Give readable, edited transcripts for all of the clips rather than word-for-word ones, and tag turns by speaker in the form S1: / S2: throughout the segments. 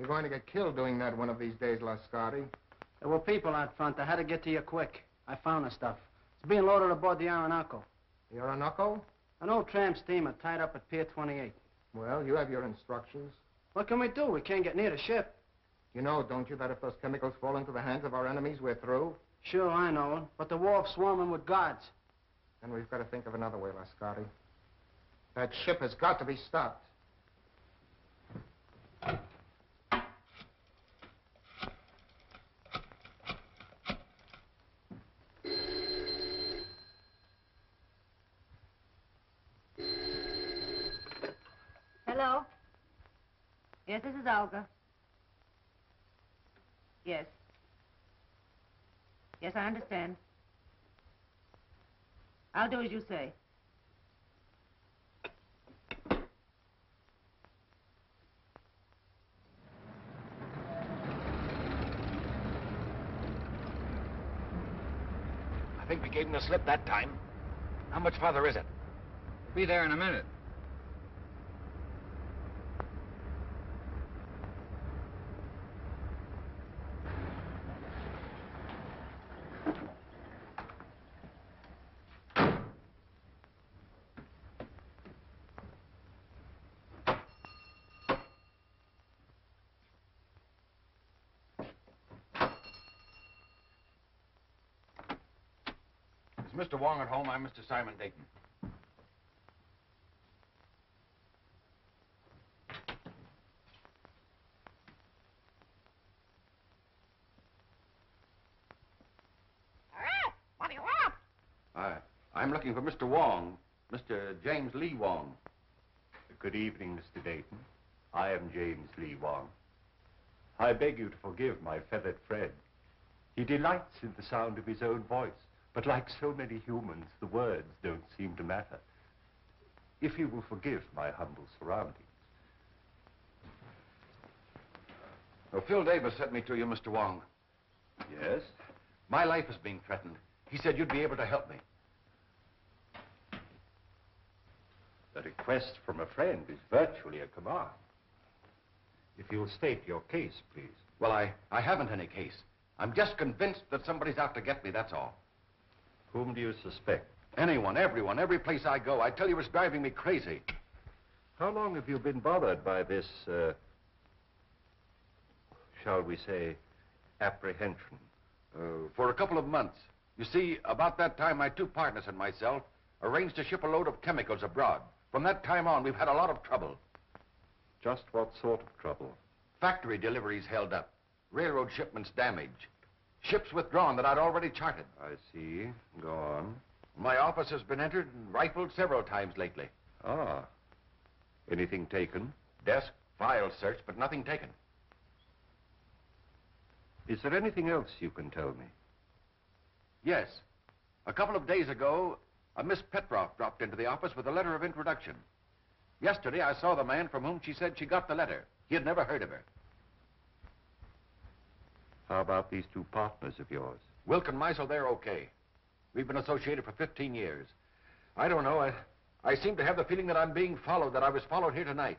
S1: You're going to get killed doing that one of these days, Lascari.
S2: There were people out front. I had to get to you quick. I found the stuff. It's being loaded aboard the Orinoco.
S1: The Orinoco?
S2: An old tramp steamer tied up at Pier 28.
S1: Well, you have your instructions.
S2: What can we do? We can't get near the ship.
S1: You know, don't you, that if those chemicals fall into the hands of our enemies, we're through?
S2: Sure, I know it. But the wharf's swarming with guards.
S1: Then we've got to think of another way, Lascari. That ship has got to be stopped.
S3: Hello? Yes, this is Olga. Yes. Yes, I understand. I'll do as you say.
S4: I think we gave him the slip that time. How much farther is it?
S5: We'll be there in a minute.
S4: Is Mr. Wong at home? I'm Mr. Simon Dayton.
S3: What do you want?
S4: I'm looking for Mr. Wong, Mr. James Lee Wong.
S6: Good evening, Mr. Dayton. I am James Lee Wong. I beg you to forgive my feathered friend. He delights in the sound of his own voice, but like so many humans, the words don't seem to matter. If you will forgive my humble surroundings.
S4: Well, Phil Davis sent me to you, Mr. Wong.
S6: Yes?
S4: My life is being threatened. He said you'd be able to help me.
S6: A request from a friend is virtually a command. If you'll state your case, please.
S4: Well, I haven't any case. I'm just convinced that somebody's out to get me, that's all.
S6: Whom do you suspect?
S4: Anyone, everyone, every place I go. I tell you, it's driving me crazy.
S6: How long have you been bothered by this, shall we say, apprehension?
S4: For a couple of months. You see, about that time, my two partners and myself arranged to ship a load of chemicals abroad. From that time on, we've had a lot of trouble.
S6: Just what sort of trouble?
S4: Factory deliveries held up. Railroad shipments damaged. Ships withdrawn that I'd already charted.
S6: I see. Go on.
S4: My office has been entered and rifled several times lately.
S6: Ah. Anything taken?
S4: Desk, files searched, but nothing taken.
S6: Is there anything else you can tell me?
S4: Yes. A couple of days ago, a Miss Petroff dropped into the office with a letter of introduction. Yesterday, I saw the man from whom she said she got the letter. He had never heard of her.
S6: How about these two partners of yours?
S4: Wilk and Meisel, they're okay. We've been associated for 15 years. I don't know. I seem to have the feeling that I'm being followed, that I was followed here tonight.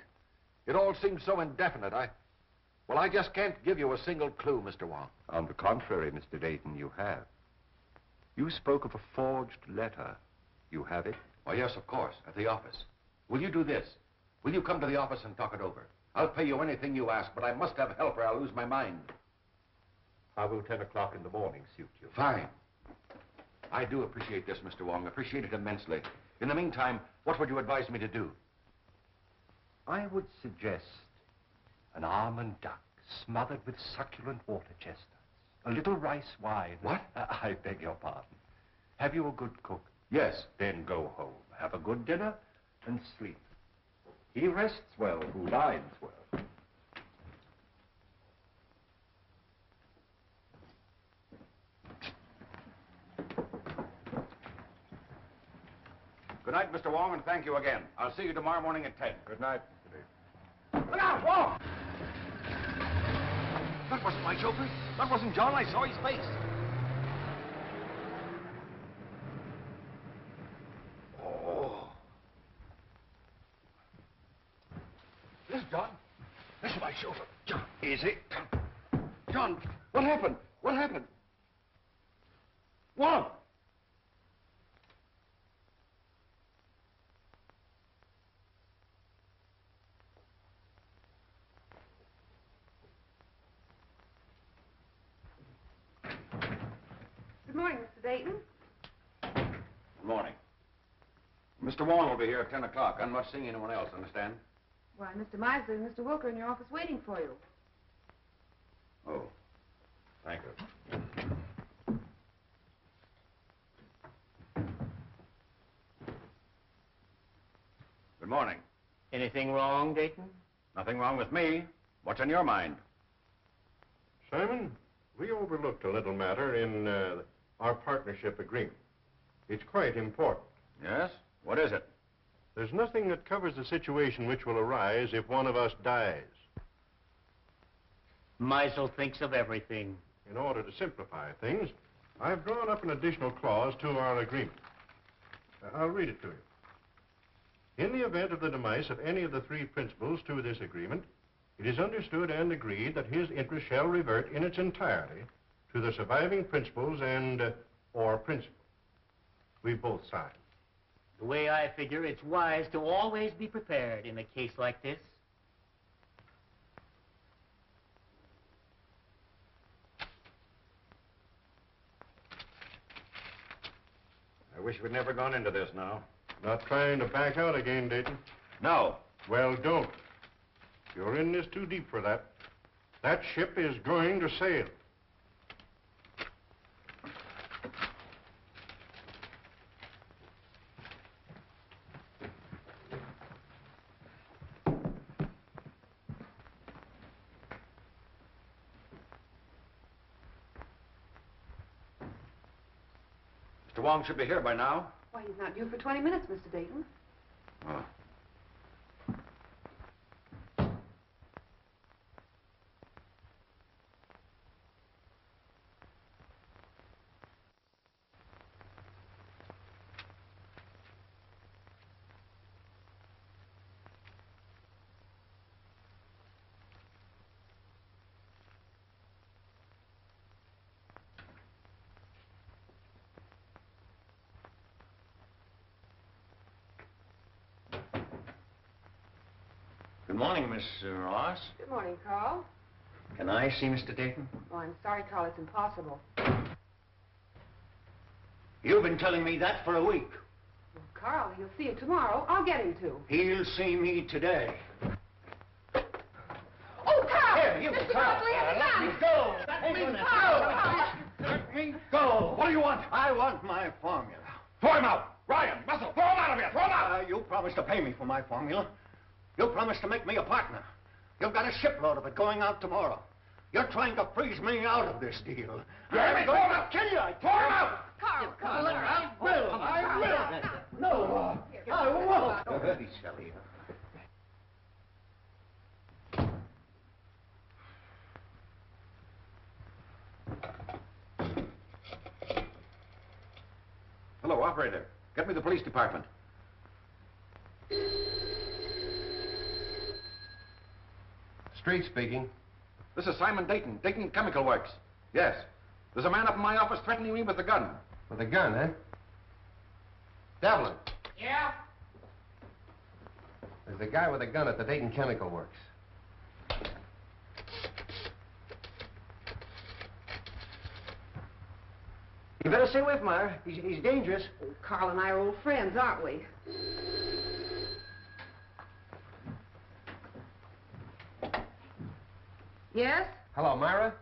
S4: It all seems so indefinite. Well, I just can't give you a single clue, Mr. Wong.
S6: On the contrary, Mr. Dayton, you have. You spoke of a forged letter. You have it?
S4: Oh, yes, of course, at the office. Will you do this? Will you come to the office and talk it over? I'll pay you anything you ask, but I must have help or I'll lose my mind.
S6: How will 10 o'clock in the morning suit you?
S4: Fine. I do appreciate this, Mr. Wong. Appreciate it immensely. In the meantime, what would you advise me to do?
S6: I would suggest an almond duck smothered with succulent water chestnuts. A little rice wine.
S4: What?
S6: I beg your pardon. Have you a good cook?
S4: Yes.
S6: Then go home, have a good dinner, and sleep. He rests well who dines well.
S4: Good night, Mr. Wong, and thank you again. I'll see you tomorrow morning at 10.
S6: Good night, Mr. Dayton.
S4: Look out, Wong! That wasn't my chauffeur. That wasn't John. I saw his face. Oh. This is John. This is my chauffeur, John. Easy. John, what happened? What happened? Wong!
S3: Good morning, Mr. Dayton.
S4: Good morning. Mr. Wong will be here at 10 o'clock. I'm not seeing anyone else, understand?
S3: Why, Mr. Misley and Mr. Wilker in your office waiting for you.
S4: Oh, thank you. Good morning.
S5: Anything wrong, Dayton?
S4: Nothing wrong with me. What's in your mind?
S7: Simon, we overlooked a little matter in our partnership agreement. It's quite important.
S4: Yes? What is it?
S7: There's nothing that covers the situation which will arise if one of us dies.
S5: Meisel thinks of everything.
S7: In order to simplify things, I've drawn up an additional clause to our agreement. I'll read it to you. In the event of the demise of any of the three principals to this agreement, it is understood and agreed that his interest shall revert in its entirety to the surviving principals and or principal. We both signed.
S5: The way I figure, it's wise to always be prepared in a case like this.
S4: I wish we'd never gone into this now.
S7: Not trying to back out again, Dayton?
S4: No.
S7: Well, don't. You're in this too deep for that. That ship is going to sail.
S4: Mr. Wong should be here by now.
S3: Why, he's not due for 20 minutes, Mr. Dayton.
S4: Oh.
S5: Good morning, Miss Ross.
S3: Good morning, Carl.
S5: Can I see Mr. Dayton?
S3: Oh, I'm sorry, Carl. It's impossible.
S5: You've been telling me that for a week.
S3: Well, Carl, he'll see you tomorrow. I'll get him to.
S5: He'll see me today.
S3: Oh, Carl!
S5: Here, you,
S3: Mr.
S5: Carl.
S3: Mosley has a
S5: Let
S3: gun!
S5: me go.
S3: Let me
S5: Let
S3: go!
S5: Let me go.
S4: What do you want?
S5: I want my formula.
S4: Throw him out! Ryan, Muscle, throw him out of here! Throw him out!
S5: You promised to pay me for my formula. You promised to make me a partner. You've got a shipload of it going out tomorrow. You're trying to freeze me out of this deal.
S4: You hear me? Throw him out!
S5: Kill you!
S4: Throw him out!
S3: Carl,
S5: I will. No, I won't. Don't be silly.
S4: Hello, operator. Get me the police department.
S1: Street speaking.
S4: This is Simon Dayton, Dayton Chemical Works. Yes. There's a man up in my office threatening me with a gun.
S1: With a gun, eh? Devlin.
S3: Yeah?
S1: There's a guy with a gun at the Dayton Chemical Works.
S5: You better stay away from her. He's dangerous.
S3: Oh, Carl and I are old friends, aren't we? Yes?
S1: Hello, Myra.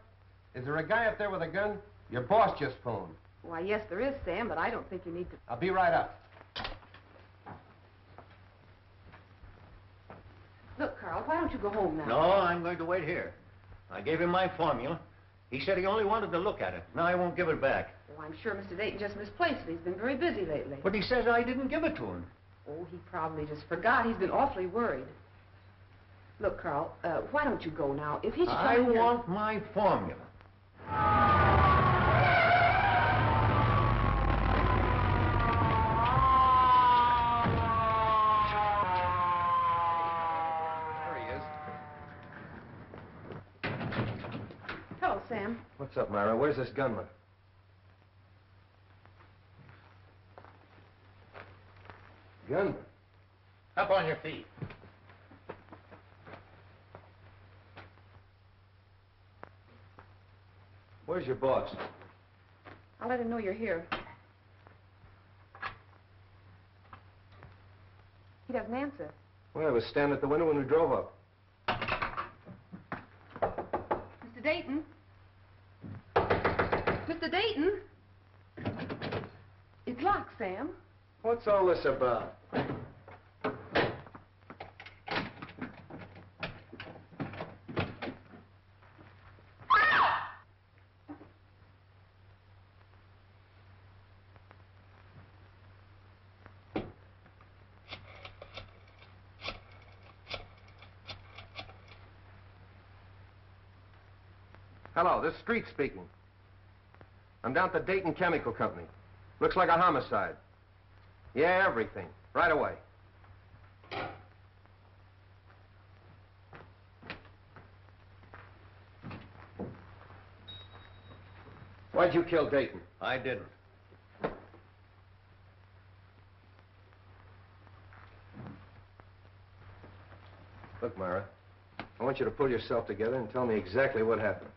S1: Is there a guy up there with a gun? Your boss just phoned.
S3: Why, yes, there is, Sam, but I don't think you need to...
S1: I'll be right up.
S3: Look, Carl, why don't you go home now?
S5: No, I'm going to wait here. I gave him my formula. He said he only wanted to look at it. Now I won't give it back.
S3: Oh, I'm sure Mr. Dayton just misplaced it. He's been very busy lately.
S5: But he says I didn't give it to him.
S3: Oh, he probably just forgot. He's been awfully worried. Look, Carl, why don't you go now? If he's
S5: I
S3: trying to...
S5: want my formula.
S4: There he is.
S1: What's up, Myra? Where's this gunman? Gunman?
S5: Up on your feet.
S1: Where's your boss?
S3: I'll let him know you're here. He doesn't answer.
S1: Well, I was standing at the window when we drove up.
S3: Mr. Dayton? Mr. Dayton? It's locked, Sam.
S1: What's all this about? Hello, this is Street speaking. I'm down at the Dayton Chemical Company. Looks like a homicide. Yeah, everything. Right away. Why'd you kill Dayton?
S5: I didn't.
S1: Look, Myra, I want you to pull yourself together and tell me exactly what happened.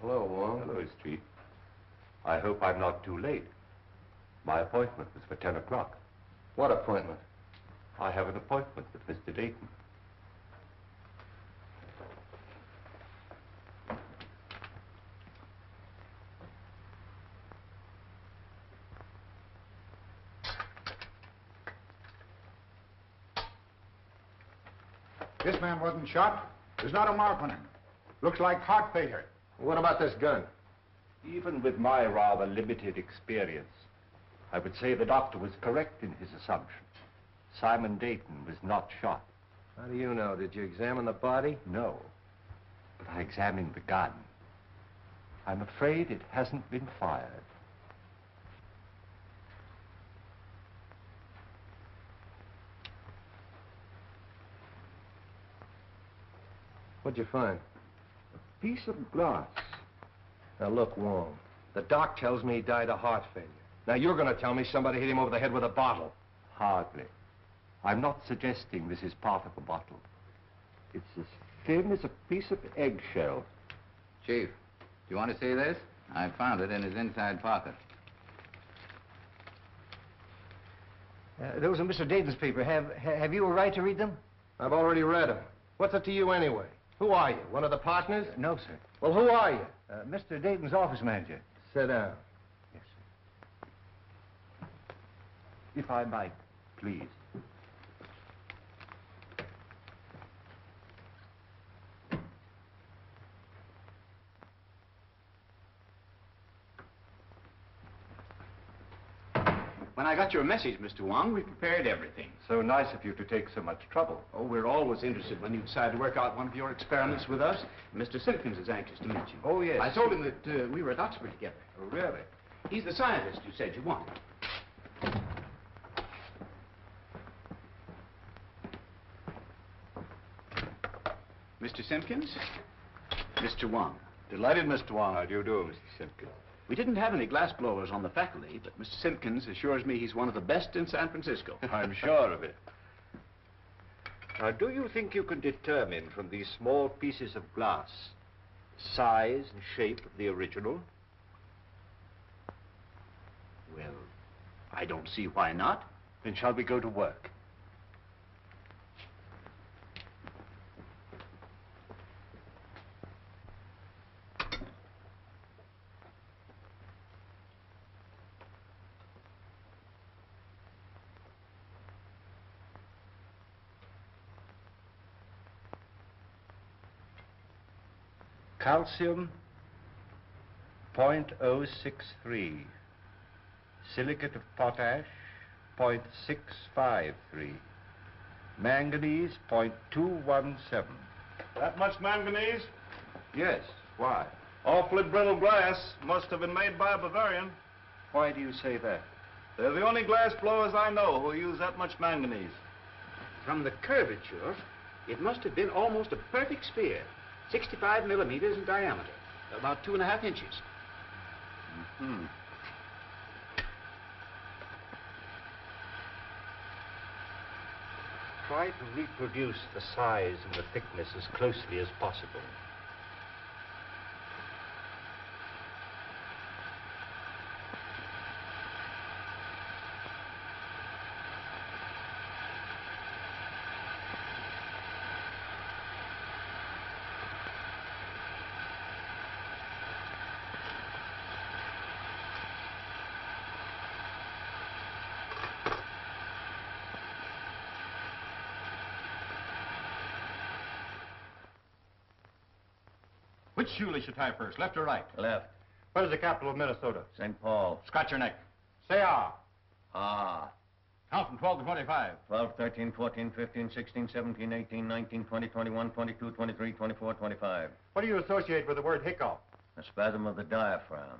S1: Hello, Wong.
S6: Hello, Street. I hope I'm not too late. My appointment was for 10 o'clock.
S1: What appointment?
S6: I have an appointment with Mr. Dayton.
S8: This man wasn't shot. There's not a mark on him. Looks like heart failure.
S1: What about this gun?
S6: Even with my rather limited experience, I would say the doctor was correct in his assumption. Simon Dayton was not shot.
S1: How do you know? Did you examine the body?
S6: No, but I examined the gun. I'm afraid it hasn't been fired.
S1: What'd you find?
S6: A piece of glass.
S1: Now, look, Wong, the doc tells me he died of heart failure. Now, you're going to tell me somebody hit him over the head with a bottle.
S6: Hardly. I'm not suggesting this is part of a bottle. It's as thin as a piece of eggshell.
S9: Chief, do you want to see this? I found it in his inside pocket.
S2: Those are Mr. Dayton's papers. Have you a right to read them?
S1: I've already read them. What's it to you anyway? Who are you? One of the partners?
S2: No, sir.
S1: Well, who are you?
S2: Mr. Dayton's office manager.
S1: Sit down.
S2: Yes, sir.
S6: If I might, please.
S10: When I got your message, Mr. Wong, we prepared everything.
S6: So nice of you to take so much trouble.
S10: Oh, we're always interested when you decide to work out one of your experiments with us. Mr. Simpkins is anxious to meet you.
S6: Oh, yes.
S10: I told him that we were at Oxford together.
S6: Oh, really?
S10: He's the scientist you said you wanted. Mr. Simpkins, Mr. Wong.
S6: Delighted, Mr. Wong. How do you do, Mr. Simpkins?
S10: We didn't have any glass blowers on the faculty, but Mr. Simpkins assures me he's one of the best in San Francisco.
S6: I'm sure of it. Now, do you think you can determine from these small pieces of glass size and shape of the original?
S10: Well, I don't see why not.
S6: Then shall we go to work? Calcium 0.063. Silicate of potash 0.653. Manganese 0.217.
S8: That much manganese?
S6: Yes, why?
S8: Awfully brittle glass. Must have been made by a Bavarian.
S6: Why do you say that?
S8: They're the only glass blowers I know who use that much manganese.
S10: From the curvature, It must have been almost a perfect spear, 65 millimeters in diameter, about 2.5 inches.
S6: Mm-hmm. Try to reproduce the size and the thickness as closely as possible.
S8: Which shoe you should tie first, left or right?
S11: Left.
S8: What is the capital of Minnesota?
S11: St. Paul.
S8: Scratch your neck. Say ah.
S11: Ah.
S8: Count from 12 to 25.
S11: 12, 13, 14, 15, 16, 17, 18, 19, 20, 21, 22, 23, 24, 25.
S8: What do you associate with the word hiccup?
S11: A spasm of the diaphragm.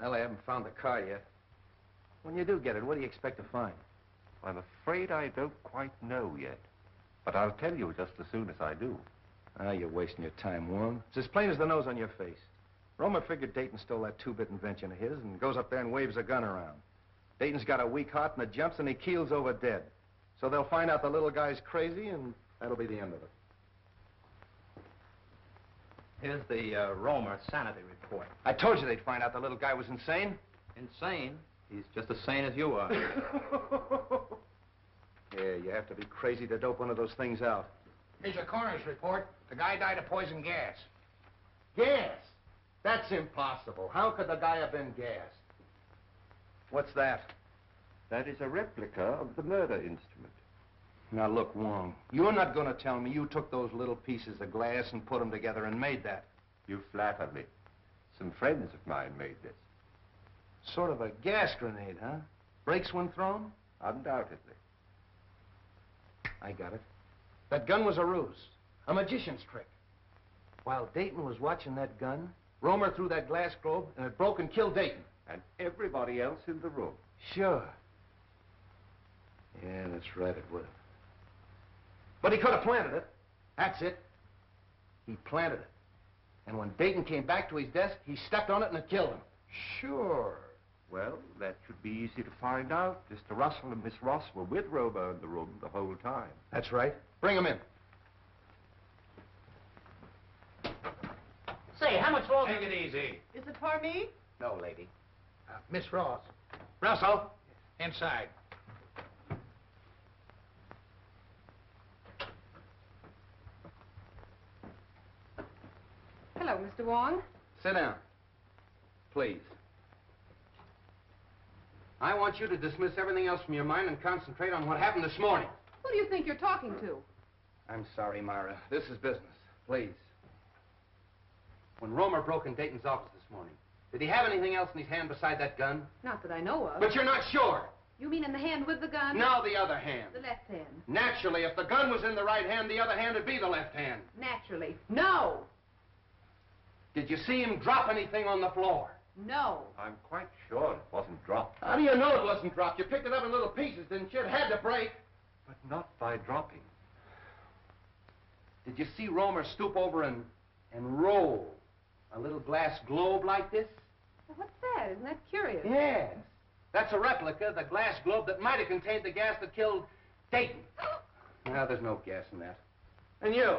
S1: Well, I haven't found the car yet. When you do get it, what do you expect to find?
S6: I'm afraid I don't quite know yet. But I'll tell you just as soon as I do.
S1: Ah, you're wasting your time, Wong. It's as plain as the nose on your face. Romer figured Dayton stole that two-bit invention of his and goes up there and waves a gun around. Dayton's got a weak heart and it jumps and he keels over dead. So they'll find out the little guy's crazy and that'll be the end of it.
S2: Here's the Romer sanity report.
S1: I told you they'd find out the little guy was insane.
S2: Insane? He's just as sane as you are.
S1: Yeah, you have to be crazy to dope one of those things out.
S5: Here's your coroner's report. The guy died of poison gas.
S1: Gas? That's impossible. How could the guy have been gassed? What's that?
S6: That is a replica of the murder instrument.
S1: Now, look, Wong, you're not going to tell me you took those little pieces of glass and put them together and made that.
S6: You flatter me. Some friends of mine made this.
S1: Sort of a gas grenade, huh? Breaks when thrown?
S6: Undoubtedly.
S1: I got it. That gun was a ruse, a magician's trick. While Dayton was watching that gun, Romer threw that glass globe and it broke and killed Dayton.
S6: And everybody else in the room.
S1: Sure. Yeah, that's right, it would have. But he could have planted it. That's it. He planted it. And when Dayton came back to his desk, he stepped on it and it killed him.
S6: Sure. Well, that should be easy to find out. Mr. Russell and Miss Ross were with Romer in the room the whole time.
S1: That's right. Bring him in.
S5: Say, how much longer?
S10: Take it easy.
S3: Is it for me?
S10: No, lady.
S5: Miss Ross.
S1: Russell.
S5: Inside.
S3: Hello, Mr. Wong.
S1: Sit down. Please. I want you to dismiss everything else from your mind and concentrate on what happened this morning.
S3: Who do you think you're talking to?
S1: I'm sorry, Myra. This is business. Please. When Romer broke in Dayton's office this morning, did he have anything else in his hand beside that gun?
S3: Not that I know of.
S1: But you're not sure.
S3: You mean in the hand with the gun?
S1: No, the other hand.
S3: The left hand.
S1: Naturally, if the gun was in the right hand, the other hand would be the left hand.
S3: Naturally. No.
S1: Did you see him drop anything on the floor?
S3: No.
S6: I'm quite sure it wasn't dropped.
S1: How do you know it wasn't dropped? You picked it up in little pieces, didn't you? It had to break.
S6: But not by dropping.
S1: Did you see Romer stoop over and roll a little glass globe like this?
S3: Well, what's that? Isn't that curious?
S1: Yes. That's a replica of the glass globe that might have contained the gas that killed Dayton. No, there's no gas in that. And you?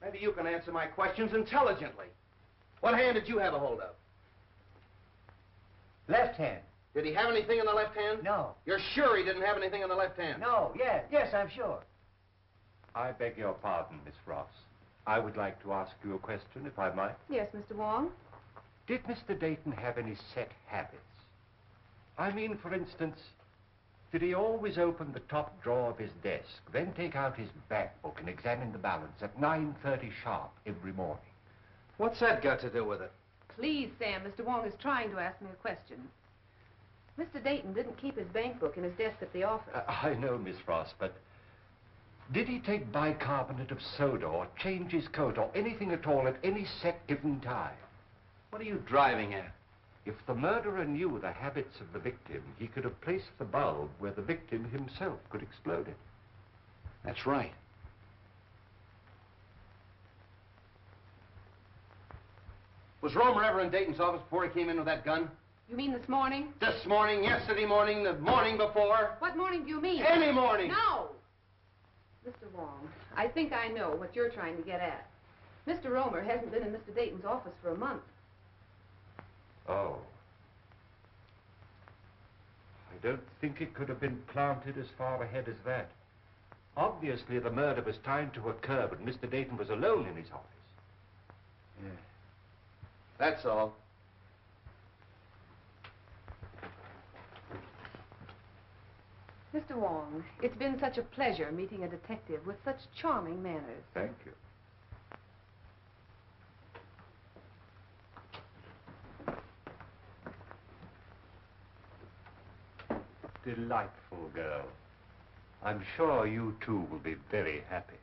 S1: Maybe you can answer my questions intelligently. What hand did you have a hold of?
S2: Left hand.
S1: Did he have anything in the left hand?
S2: No.
S1: You're sure he didn't have anything in the left hand?
S2: No, yes, I'm sure.
S6: I beg your pardon, Miss Ross. I would like to ask you a question, if I might.
S3: Yes, Mr. Wong.
S6: Did Mr. Dayton have any set habits? I mean, for instance, did he always open the top drawer of his desk, then take out his bank book and examine the balance at 9:30 sharp every morning?
S1: What's that got to do with it?
S3: Please, Sam, Mr. Wong is trying to ask me a question. Mr. Dayton didn't keep his bank book in his desk at the office.
S6: I know, Miss Ross, but Did he take bicarbonate of soda or change his coat or anything at all at any set given time?
S10: What are you driving at?
S6: If the murderer knew the habits of the victim, he could have placed the bulb where the victim himself could explode it.
S10: That's right.
S2: Was Romer ever in Dayton's office before he came in with that gun?
S3: You mean this morning?
S2: This morning, yesterday morning, the morning before?
S3: What morning do you mean?
S2: Any morning!
S3: No! Mr. Wong, I think I know what you're trying to get at. Mr. Romer hasn't been in Mr. Dayton's office for a month.
S6: Oh. I don't think it could have been planted as far ahead as that. Obviously, the murder was timed to occur, but Mr. Dayton was alone in his office.
S2: Yeah. That's all.
S3: Mr. Wong, it's been such a pleasure meeting a detective with such charming manners.
S6: Thank you. Delightful girl. I'm sure you two will be very happy.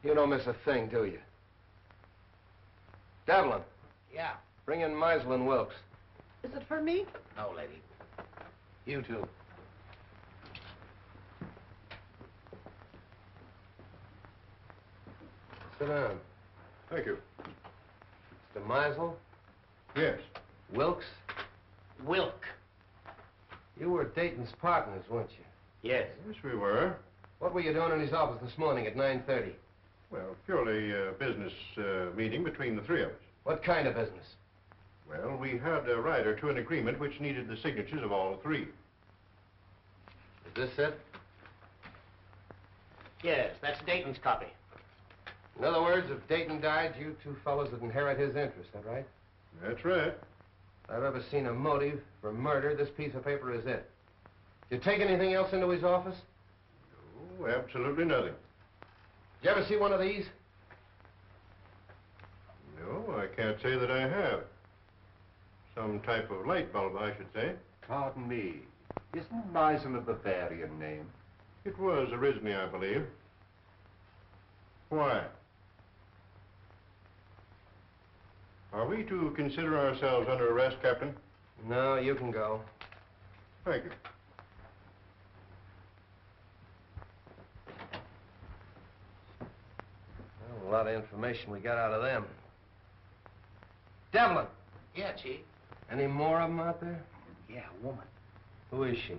S1: You don't miss a thing, do you? Devlin,
S5: Yeah.
S1: bring in Meisel and Wilkes.
S5: Is it for me? No, lady. You too.
S1: Sit down.
S7: Thank you.
S1: Mr. Meisel,
S7: Yes.
S1: Wilkes,
S5: Wilk.
S1: you were Dayton's partners, weren't you?
S5: Yes.
S7: Yes, we were.
S1: What were you doing in his office this morning at 9:30?
S7: Well, purely a business meeting between the three of us.
S1: What kind of business?
S7: Well, we had a rider to an agreement which needed the signatures of all three.
S1: Is this it?
S5: Yes, that's Dayton's copy.
S1: In other words, if Dayton died, you two fellows would inherit his interest, that right?
S7: That's right.
S1: If I've ever seen a motive for murder, this piece of paper is it. Did you take anything else into his office?
S7: No, absolutely nothing.
S1: Did you ever see one of these?
S7: No, I can't say that I have. Some type of light bulb, I should say.
S6: Pardon me. Isn't Meisel a Bavarian name?
S7: It was originally, I believe. Why? Are we to consider ourselves under arrest, Captain?
S1: No, you can go.
S7: Thank you.
S1: Well, a lot of information we got out of them. Devlin,
S5: Yeah, Chief.
S1: any more of them out there?
S5: Yeah, a woman.
S1: Who is she?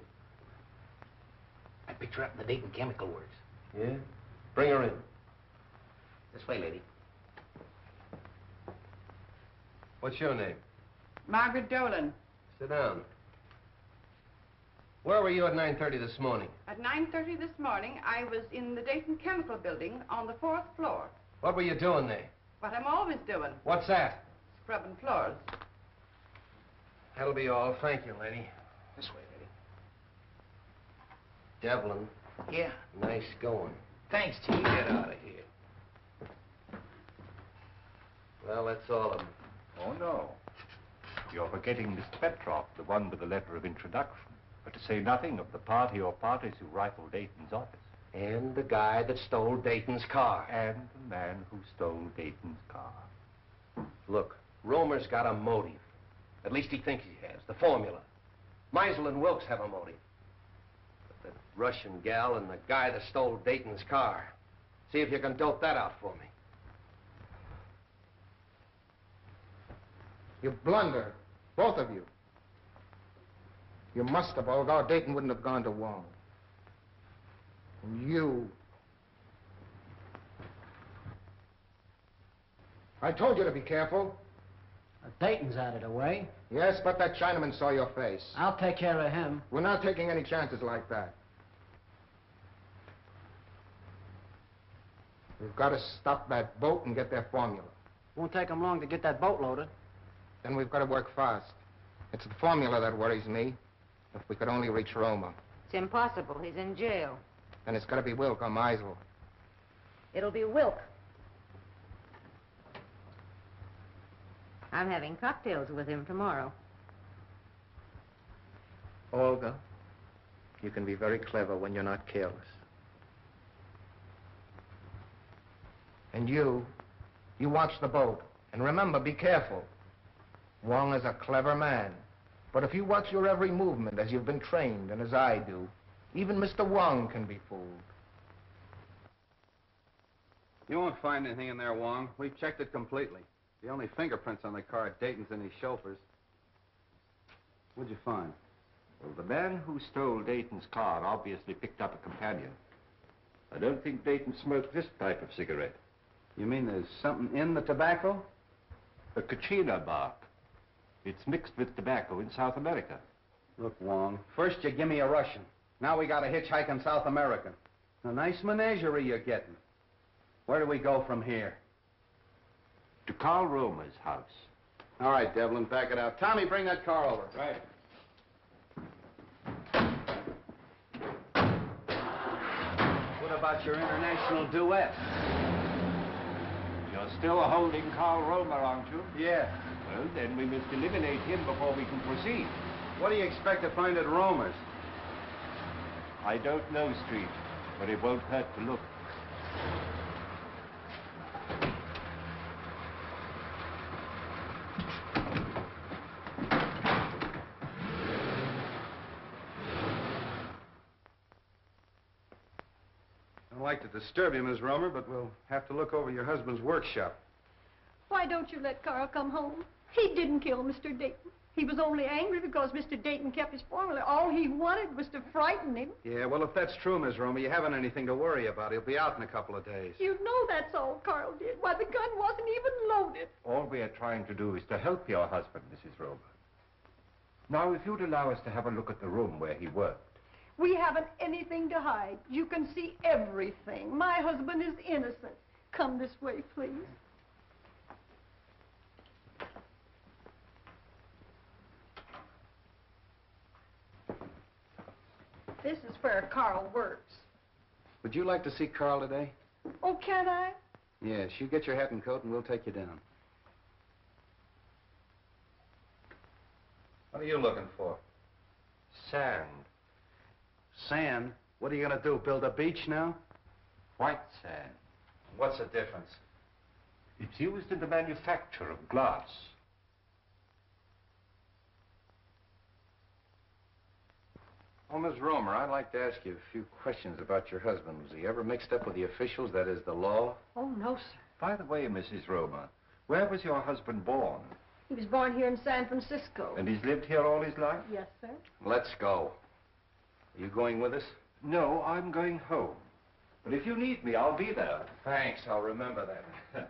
S5: I picked her up in the Dayton Chemical Works.
S1: Yeah? Bring her in.
S5: This way, lady.
S1: What's your name?
S12: Margaret Dolan.
S1: Sit down. Where were you at 9:30 this morning?
S12: At 9:30 this morning, I was in the Dayton Chemical Building on the 4th floor.
S1: What were you doing there?
S12: What I'm always doing,
S1: What's that?
S12: scrubbing floors.
S1: That'll be all. Thank you, lady.
S5: This way, lady.
S1: Devlin,
S5: Yeah.
S1: nice going.
S5: Thanks, Chief. Get out of here.
S1: Well, that's all of them.
S6: Oh, no. You're forgetting Mr. Petroff, the one with the letter of introduction. But to say nothing of the party or parties who rifled Dayton's office.
S1: And the guy that stole Dayton's car.
S6: And the man who stole Dayton's car.
S1: Look, Romer's got a motive. At least he thinks he has. The formula. Meisel and Wilkes have a motive. But the Russian gal and the guy that stole Dayton's car. See if you can dope that out for me.
S8: You blunder, both of you. You must have, although Dayton wouldn't have gone to Wong. And you... I told you to be careful.
S2: Dayton's out of the way.
S8: Yes, but that Chinaman saw your face.
S2: I'll take care of him.
S8: We're not taking any chances like that. We've got to stop that boat and get their formula.
S2: Won't take him long to get that boat loaded.
S8: Then we've got to work fast. It's the formula that worries me. If we could only reach Roma.
S13: It's impossible. He's in jail.
S8: Then it's got to be Wilk or Meisel.
S13: It'll be Wilk. I'm having cocktails with him tomorrow.
S8: Olga, you can be very clever when you're not careless. And you watch the boat. And remember, be careful. Wong is a clever man. But if you watch your every movement as you've been trained and as I do, even Mr. Wong can be fooled.
S2: You won't find anything in there, Wong. We've checked it completely. The only fingerprints on the car are Dayton's and his chauffeur's. What'd you find?
S6: Well, the man who stole Dayton's car obviously picked up a companion. I don't think Dayton smoked this type of cigarette.
S2: You mean there's something in the tobacco?
S6: A Kachina bark. It's mixed with tobacco in South America.
S2: Look, Wong, first you give me a Russian. Now we got a hitchhiking South American. A nice menagerie you're getting. Where do we go from here?
S6: To Carl Romer's house.
S2: All right, Devlin, back it out. Tommy, bring that car over.
S10: Right.
S2: What about your international duet?
S6: You're still holding Carl Romer, aren't you?
S2: Yeah.
S6: Well, then we must eliminate him before we can proceed.
S2: What do you expect to find at Romer's?
S6: I don't know, Street, but it won't hurt to look.
S1: I don't like to disturb you, Miss Romer, but we'll have to look over your husband's workshop.
S14: Why don't you let Carl come home? He didn't kill Mr. Dayton. He was only angry because Mr. Dayton kept his formula. All he wanted was to frighten him.
S1: Yeah, well, if that's true, Miss Romer, you haven't anything to worry about. He'll be out in a couple of days.
S14: You know that's all Carl did. Why, the gun wasn't even loaded.
S6: All we are trying to do is to help your husband, Mrs. Romer. Now, if you'd allow us to have a look at the room where he worked.
S14: We haven't anything to hide. You can see everything. My husband is innocent. Come this way, please. This is where Carl works.
S2: Would you like to see Carl today?
S14: Oh, can I?
S2: Yes, you get your hat and coat and we'll take you down.
S1: What are you looking for?
S6: Sand.
S2: Sand? What are you going to do, build a beach now?
S6: White sand.
S1: What's the difference?
S6: It's used in the manufacture of glass.
S1: Oh, Miss Romer, I'd like to ask you a few questions about your husband. Was he ever mixed up with the officials, that is, the law?
S14: Oh, no, sir.
S6: By the way, Mrs. Romer, where was your husband born?
S14: He was born here in San Francisco.
S6: And he's lived here all his life?
S14: Yes, sir.
S1: Let's go. Are you going with us?
S6: No, I'm going home. But if you need me, I'll be there.
S1: Thanks, I'll remember that.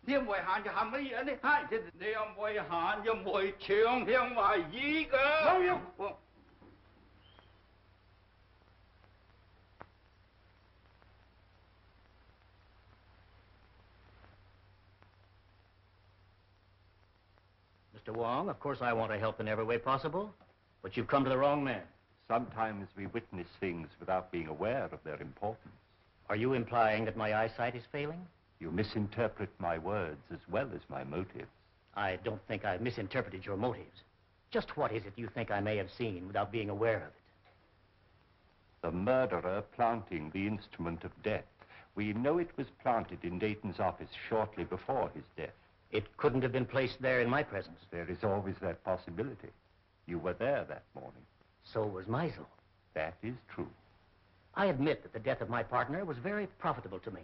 S15: Niệm ngoại hạn cho hàm ý ở đây hai thì niệm ngoại hạn cho mỗi trường hiện ngoài gì cơ đâu yêu
S11: Mr. Wong, of course I want to help in every way possible, but you've come to the wrong man.
S6: Sometimes we witness things without being aware of their importance.
S11: Are you implying that my eyesight is failing?
S6: You misinterpret my words as well as my motives.
S11: I don't think I've misinterpreted your motives. Just what is it you think I may have seen without being aware of it?
S6: The murderer planting the instrument of death We know it was planted in Dayton's office shortly before his death.
S11: It couldn't have been placed there in my presence.
S6: There is always that possibility. You were there that morning.
S11: So was Meisel.
S6: That is true.
S11: I admit that the death of my partner was very profitable to me.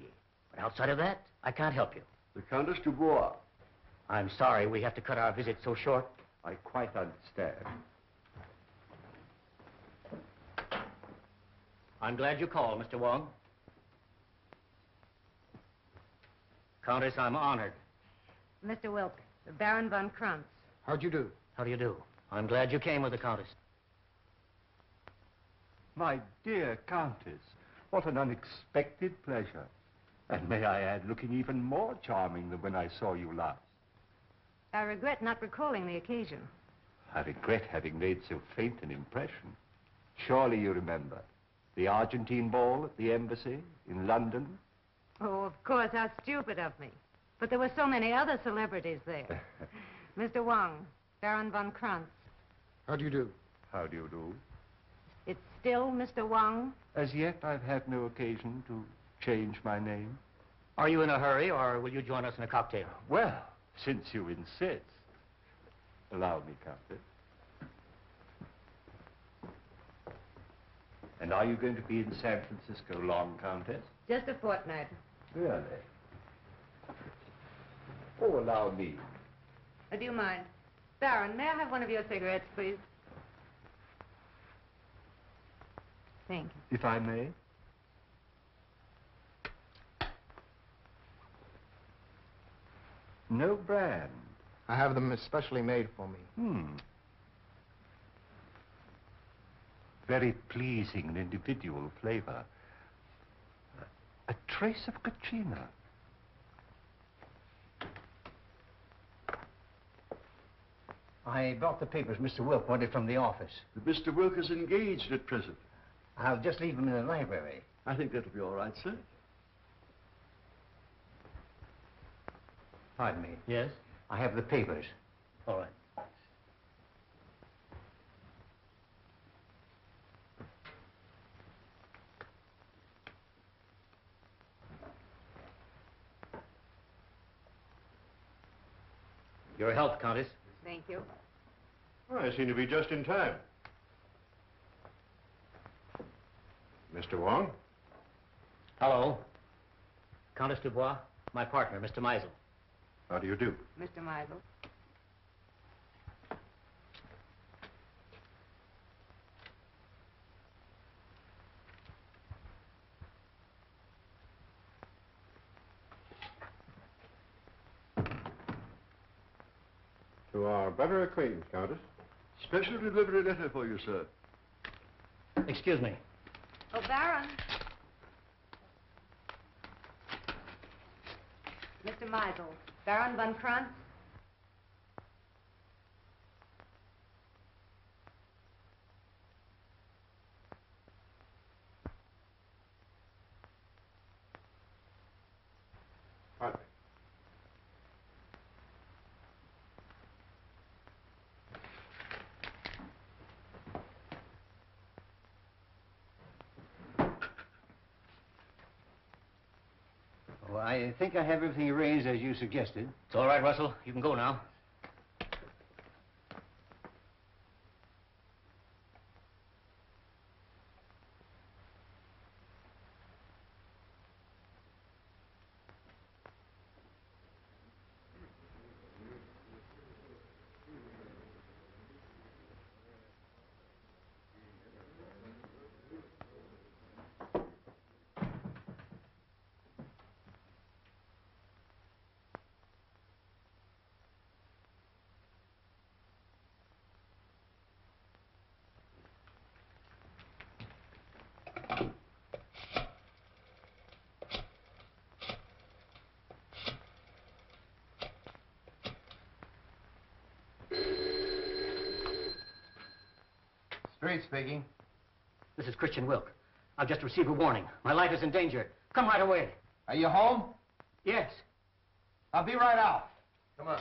S11: But outside of that, I can't help you.
S16: The Countess Dubois.
S11: I'm sorry we have to cut our visit so short.
S6: I quite understand.
S11: I'm glad you called, Mr. Wong. Countess, I'm honored.
S13: Mr. Wilk, Baron von Krantz.
S8: How'd you do?
S11: How do you do? I'm glad you came with the Countess.
S6: My dear Countess, what an unexpected pleasure. And may I add, looking even more charming than when I saw you last.
S13: I regret not recalling the occasion.
S6: I regret having made so faint an impression. Surely you remember the Argentine ball at the embassy in London?
S13: Oh, of course, how stupid of me. But there were so many other celebrities there. Mr. Wong, Baron von Krantz.
S8: How do you do?
S6: How do you do?
S13: It's still Mr. Wong?
S6: As yet, I've had no occasion to change my name.
S11: Are you in a hurry, or will you join us in a cocktail?
S6: Well, since you insist. Allow me, Countess. And are you going to be in San Francisco long, Countess?
S13: Just a fortnight.
S6: Really? Oh, allow me.
S13: Do you mind? Baron, may I have one of your cigarettes, please? Thank you.
S6: If I may? No brand.
S8: I have them especially made for me.
S6: Very pleasing and individual flavor. A trace of Kachina.
S11: I brought the papers Mr. Wilk wanted from the office.
S16: Mr. Wilk is engaged at present.
S11: I'll just leave them in the library.
S16: I think that'll be all right, sir.
S11: Pardon me. Yes? I have the papers. All right. Your health, Countess.
S13: Thank you.
S7: Well, I seem to be just in time. Mr. Wong?
S11: Hello. Countess Dubois, my partner, Mr. Meisel.
S7: How do you do?
S13: Mr. Meisel.
S7: To our better acquaintance, Countess.
S16: Special delivery letter for you, sir.
S11: Excuse me.
S13: Oh, Baron. Mr. Meisel, Baron von Krantz.
S7: Pardon me.
S11: Well, I think I have everything arranged as you suggested. It's all right, Russell. You can go now.
S8: Street speaking.
S11: This is Christian Wilk. I've just received a warning. My life is in danger. Come right away.
S8: Are you home?
S11: Yes.
S8: I'll be right out. Come on.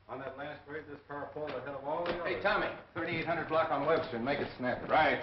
S2: On that last grade, this car pulled ahead of all the others.
S1: Hey, Tommy, 3800 block on Webster. Make it snappy.
S2: Right.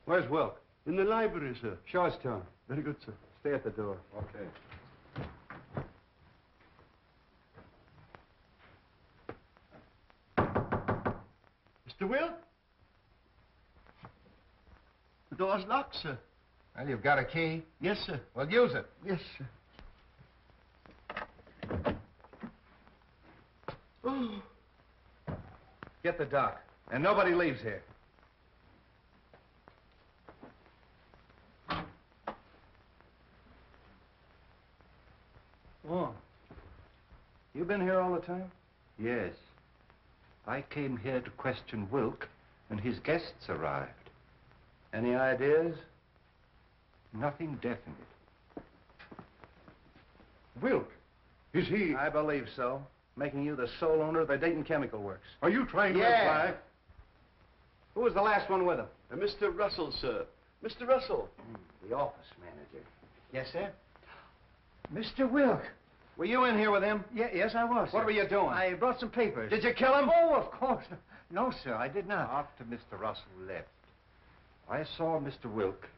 S2: Where's Wilk?
S16: In the library, sir.
S2: Show us to him.
S16: Very good, sir.
S2: Stay at the door.
S16: Okay. Mr. Will? The door's locked, sir.
S8: Well, you've got a key?
S16: Yes, sir.
S8: Well, use it.
S16: Yes, sir. Oh.
S1: Get the doc. And nobody leaves here.
S2: Wong.
S1: You been here all the time?
S6: Yes. I came here to question Wilk, and his guests arrived.
S1: Any ideas?
S6: Nothing definite.
S16: Wilk? Is he...
S1: I believe so. Making you the sole owner of the Dayton Chemical Works.
S16: Are you trying to
S1: Yeah.
S16: imply...
S1: Who was the last one with him?
S16: Mr. Russell, sir. Mr. Russell.
S1: The office manager.
S5: Yes, sir?
S1: Mr. Wilk. Were you in here with him?
S5: Yes, I was.
S1: What
S5: sir.
S1: were you doing?
S5: I brought some papers.
S1: Did you kill him?
S5: Oh, of course. No, sir, I did not.
S6: After Mr. Russell left, I saw Mr. Wilk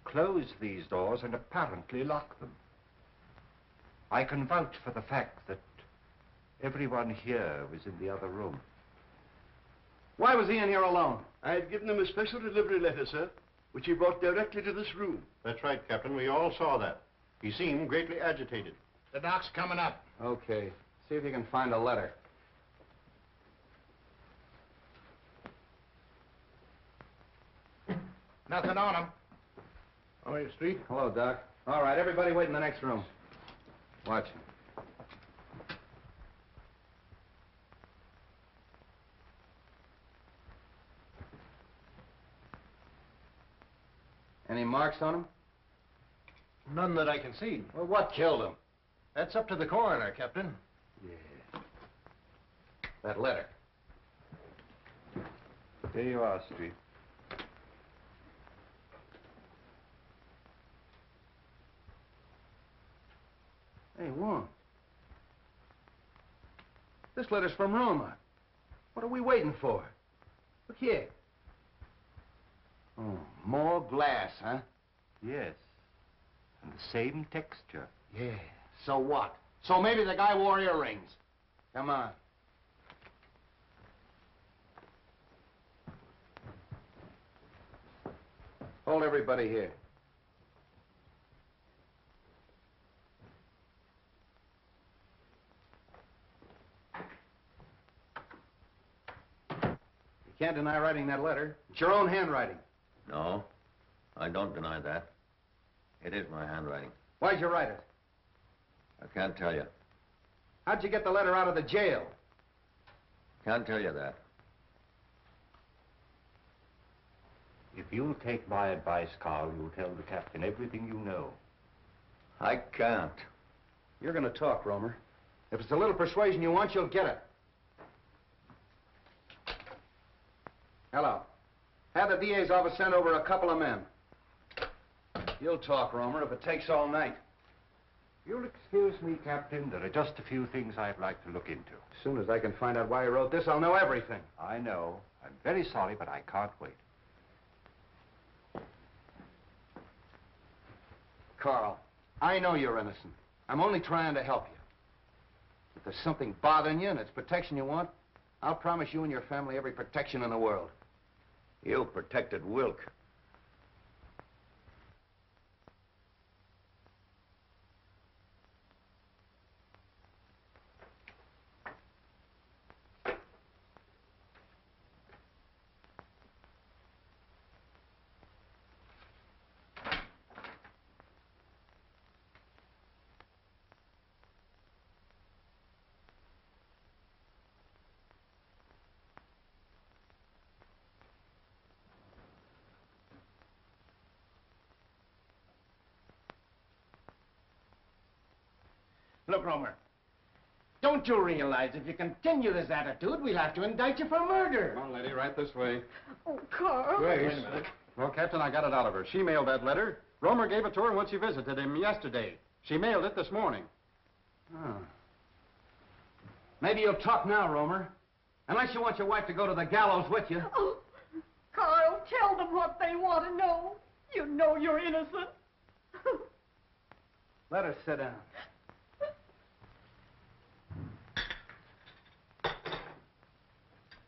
S6: close these doors and apparently lock them. I can vouch for the fact that everyone here was in the other room.
S1: Why was he in here alone?
S16: I had given him a special delivery letter, sir, which he brought directly to this room.
S7: That's right, Captain. We all saw that. He seemed greatly agitated.
S8: The doc's coming up.
S1: Okay. See if you can find a letter.
S8: Nothing on him.
S7: How are you, Street?
S1: Hello, Doc. All right, everybody wait in the next room. Watch him. Any marks on him?
S8: None that I can see.
S1: Well, what killed him?
S8: That's up to the coroner, Captain.
S1: Yeah. That letter.
S6: There you are, Street.
S1: Hey, Wong. This letter's from Roma. What are we waiting for? Look here. Oh, more glass, huh?
S6: Yes. And the same texture.
S1: Yeah. So what? So maybe the guy wore earrings. Come on. Hold everybody here. You can't deny writing that letter. It's your own handwriting.
S11: No, I don't deny that. It is my handwriting.
S1: Why'd you write it?
S11: I can't tell you.
S1: How'd you get the letter out of the jail?
S11: Can't tell you that.
S6: If you'll take my advice, Carl, you'll tell the captain everything you know.
S11: I can't.
S1: You're going to talk, Romer. If it's a little persuasion you want, you'll get it. Hello. Have the DA's office send over a couple of men. You'll talk, Romer, if it takes all night.
S6: You'll excuse me, Captain. There are just a few things I'd like to look into.
S1: As soon as I can find out why he wrote this, I'll know everything.
S6: I know. I'm very sorry, but I can't wait.
S1: Carl, I know you're innocent. I'm only trying to help you. If there's something bothering you and it's protection you want, I'll promise you and your family every protection in the world.
S11: You protected Wilk.
S8: Look, Romer. Don't you realize if you continue this attitude, we'll have to indict you for murder?
S2: Come on, lady, right this way.
S14: Oh, Carl.
S2: Wait a minute. Well, Captain, I got it out of her. She mailed that letter. Romer gave it to her when she visited him yesterday. She mailed it this morning.
S1: Oh. Maybe you'll talk now, Romer. Unless you want your wife to go to the gallows with you.
S14: Oh, Carl, tell them what they want to know. You know you're innocent.
S2: Let her sit down.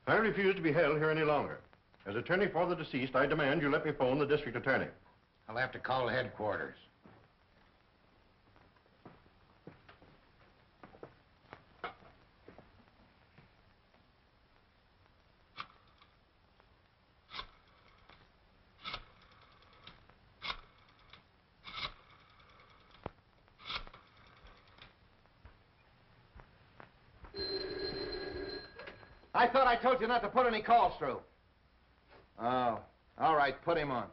S7: I refuse to be held here any longer. As attorney for the deceased, I demand you let me phone the district attorney.
S8: I'll have to call headquarters.
S1: I thought I told you not to put any calls through. Oh, all right, put him on.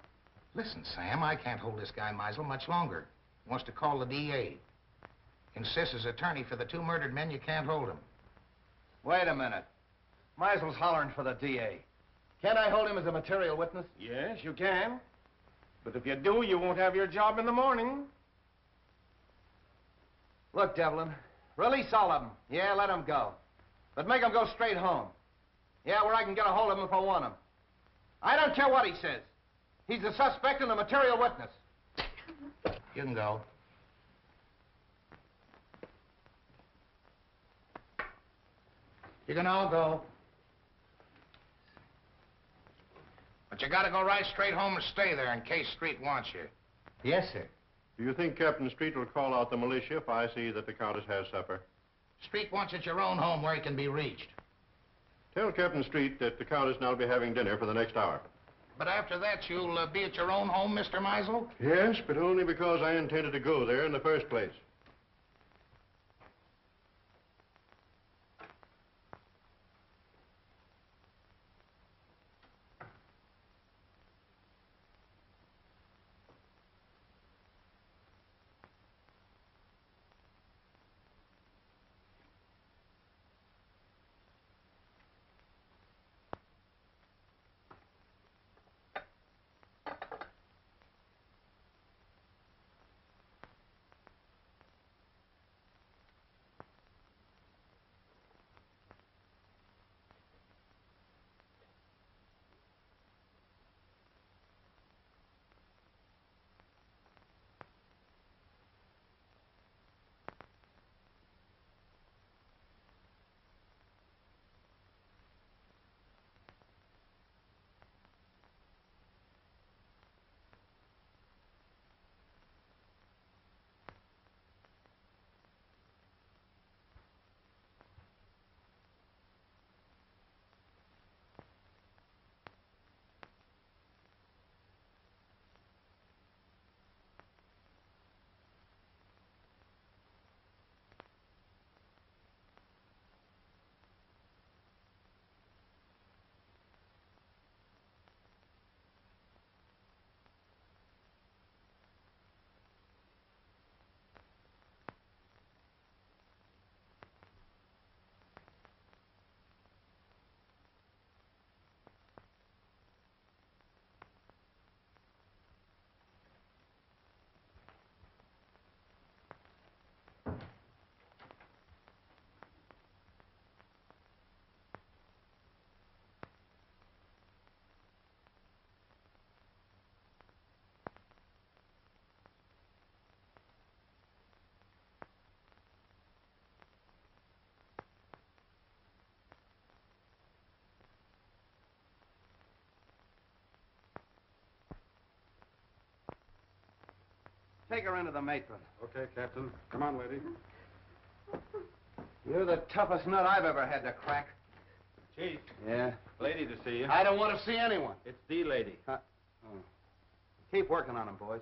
S8: Listen, Sam, I can't hold this guy Meisel much longer. He wants to call the DA. Insists as attorney for the two murdered men, you can't hold him.
S1: Wait a minute. Meisel's hollering for the DA. Can't I hold him as a material witness?
S11: Yes, you can. But if you do, you won't have your job in the morning.
S1: Look, Devlin, release all of them. Yeah, let them go. But make them go straight home. Yeah, where I can get a hold of him if I want him. I don't care what he says. He's a suspect and a material witness.
S8: You can go. You can all go. But you gotta go right straight home and stay there in case Street wants you.
S1: Yes, sir.
S7: Do you think Captain Street will call out the militia if I see that the Countess has supper?
S8: Street wants you at your own home where he can be reached.
S7: Tell Captain Street that the Countess and I'll be having dinner for the next hour.
S8: But after that, you'll be at your own home, Mr. Meisel?
S7: Yes, but only because I intended to go there in the first place.
S2: Take her into the matron.
S7: Okay, Captain. Come on, lady.
S1: You're the toughest nut I've ever had to crack.
S2: Chief.
S1: Yeah?
S2: Lady to see you.
S1: I don't want to see anyone.
S2: It's the lady.
S1: Oh. Keep working on him, boys.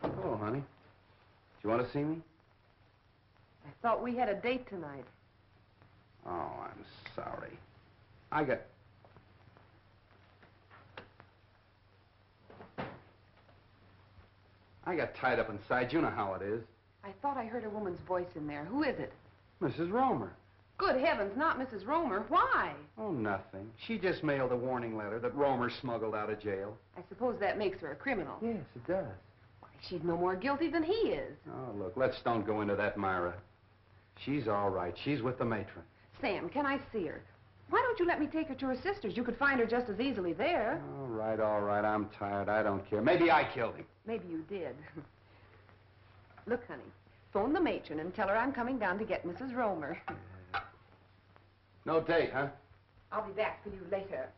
S2: Hello, honey. Do you want to see me?
S3: I thought we had a date tonight.
S2: Oh, I'm sorry. I got tied up inside. You know how it is.
S3: I thought I heard a woman's voice in there. Who is it?
S2: Mrs. Romer.
S3: Good heavens, not Mrs. Romer. Why?
S2: Oh, nothing. She just mailed a warning letter that Romer smuggled out of jail.
S3: I suppose that makes her a criminal.
S2: Yes, it does.
S3: Why, she's no more guilty than he is.
S2: Oh, look, let's don't go into that, Myra. She's all right. She's with the matron.
S3: Sam, can I see her? Why don't you let me take her to her sister's? You could find her just as easily there.
S2: All right. I'm tired. I don't care. Maybe I killed him.
S3: Maybe you did. Look, honey, phone the matron and tell her I'm coming down to get Mrs. Romer.
S2: No date, huh?
S3: I'll be back for you later.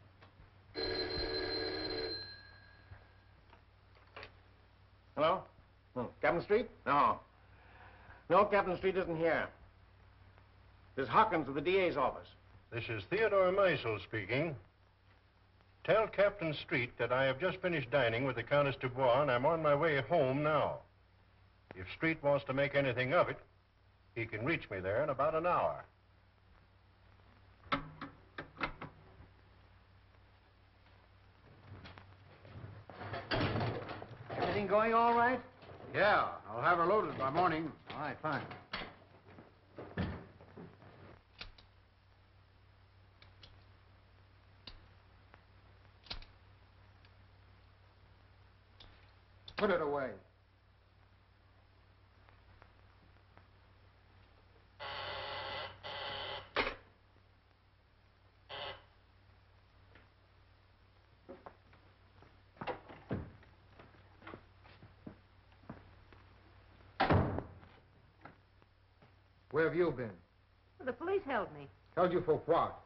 S8: Hello? Captain Street? No. No, Captain Street isn't here. There's Hawkins of the DA's office.
S7: This is Theodore Meisel speaking. Tell Captain Street that I have just finished dining with the Countess Dubois, and I'm on my way home now. If Street wants to make anything of it, he can reach me there in about an hour.
S8: Everything going all right?
S2: Yeah, I'll have her loaded by morning.
S8: All right, fine. Put it away. Where have you been?
S13: Well, the police held me.
S8: Held you for what?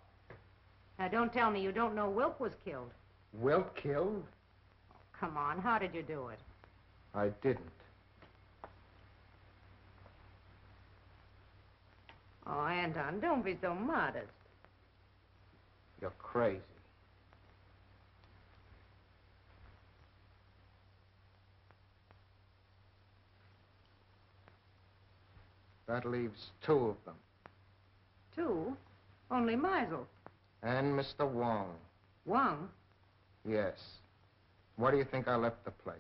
S13: Now, don't tell me you don't know Wilk was killed.
S8: Wilt killed?
S13: Come on, how did you do it?
S8: I didn't.
S13: Oh, Anton, don't be so modest.
S8: You're crazy. That leaves two of them.
S13: Two? Only Meisel.
S8: And Mr. Wong.
S13: Wong?
S8: Yes. Why do you think I left the place?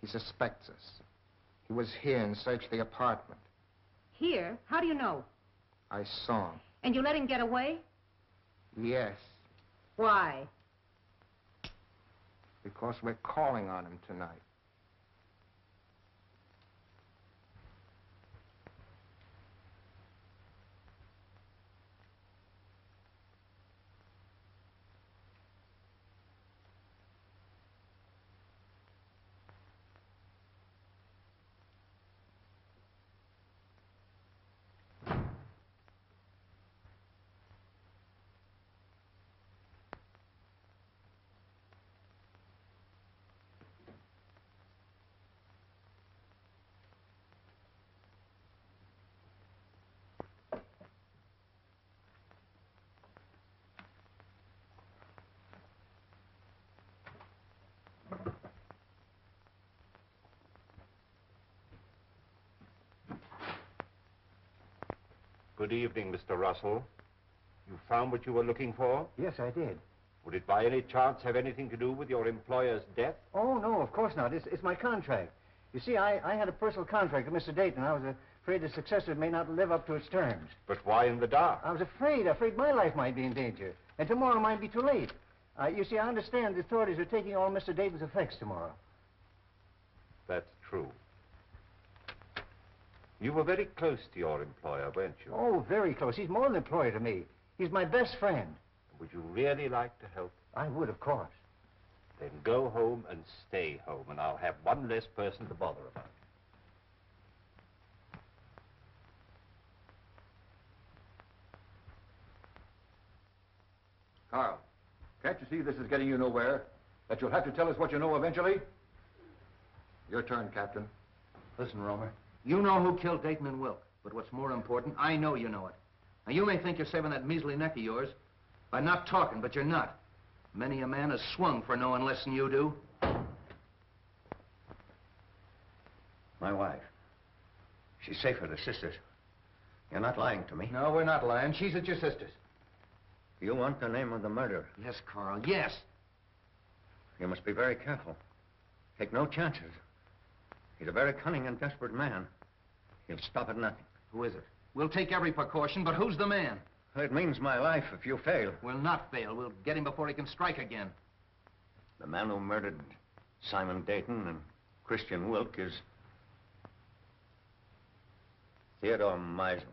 S8: He suspects us. He was here and searched the apartment.
S13: Here? How do you know?
S8: I saw him.
S13: And you let him get away?
S8: Yes.
S13: Why?
S8: Because we're calling on him tonight.
S6: Good evening, Mr. Russell. You found what you were looking for?
S11: Yes, I did.
S6: Would it by any chance have anything to do with your employer's death?
S11: Oh, no, of course not. It's my contract. You see, I had a personal contract with Mr. Dayton. I was afraid the successor may not live up to its terms.
S6: But why in the dark?
S11: I was afraid my life might be in danger. And tomorrow might be too late. You see, I understand the authorities are taking all Mr. Dayton's effects tomorrow.
S6: That's true. You were very close to your employer, weren't you?
S11: Oh, very close. He's more than an employer to me. He's my best friend.
S6: Would you really like to help?
S11: I would, of course.
S6: Then go home and stay home, and I'll have one less person to bother about.
S4: Carl, can't you see this is getting you nowhere? That you'll have to tell us what you know eventually? Your turn, Captain.
S8: Listen, Romer. You know who killed Dayton and Wilk. But what's more important, I know you know it. Now, you may think you're saving that measly neck of yours by not talking, but you're not. Many a man has swung for knowing less than you do.
S5: My wife. She's safe with her sisters. You're not lying to me.
S8: No, we're not lying. She's at your sister's.
S5: You want the name of the murderer?
S8: Yes, Carl, yes.
S5: You must be very careful. Take no chances. He's a very cunning and desperate man. He'll stop at nothing.
S8: Who is it? We'll take every precaution, but who's the man?
S5: It means my life if you fail.
S8: We'll not fail. We'll get him before he can strike again.
S5: The man who murdered Simon Dayton and Christian Wilk is Theodore Meisel.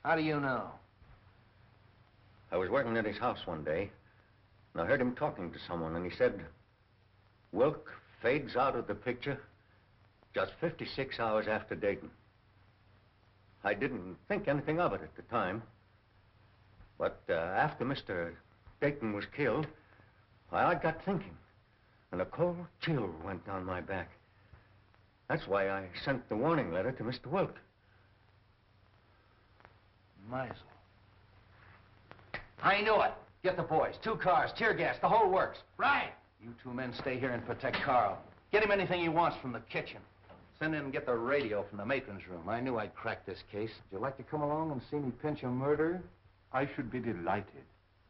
S8: How do you know?
S5: I was working at his house one day, and I heard him talking to someone, and he said, Wilk fades out of the picture just 56 hours after Dayton. I didn't think anything of it at the time, but after Mr. Dayton was killed, I got thinking, and a cold chill went down my back. That's why I sent the warning letter to Mr. Wilk.
S8: Meisel. I knew it. Get the boys. 2 cars, tear gas, the whole works. Right. You 2 men stay here and protect Carl. Get him anything he wants from the kitchen. Send in and get the radio from the matron's room. I knew I'd crack this case. Would you like to come along and see me pinch a murderer?
S6: I should be delighted.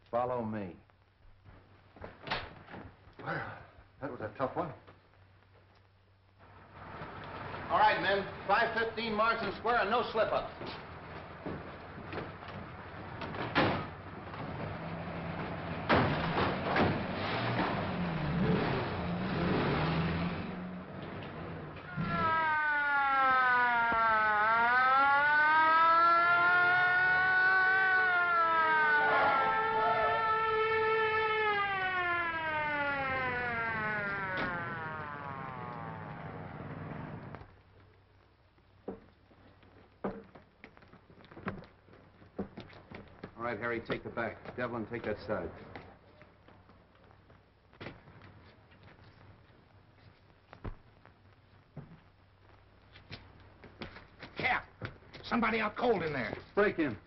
S8: Follow me.
S7: Well, that was a tough one.
S8: All right, men. 5:15 Marsden Square and no slip-ups.
S2: All right, Harry, take the back. Devlin, take that side.
S8: Cap! Somebody out cold in there.
S2: Break in.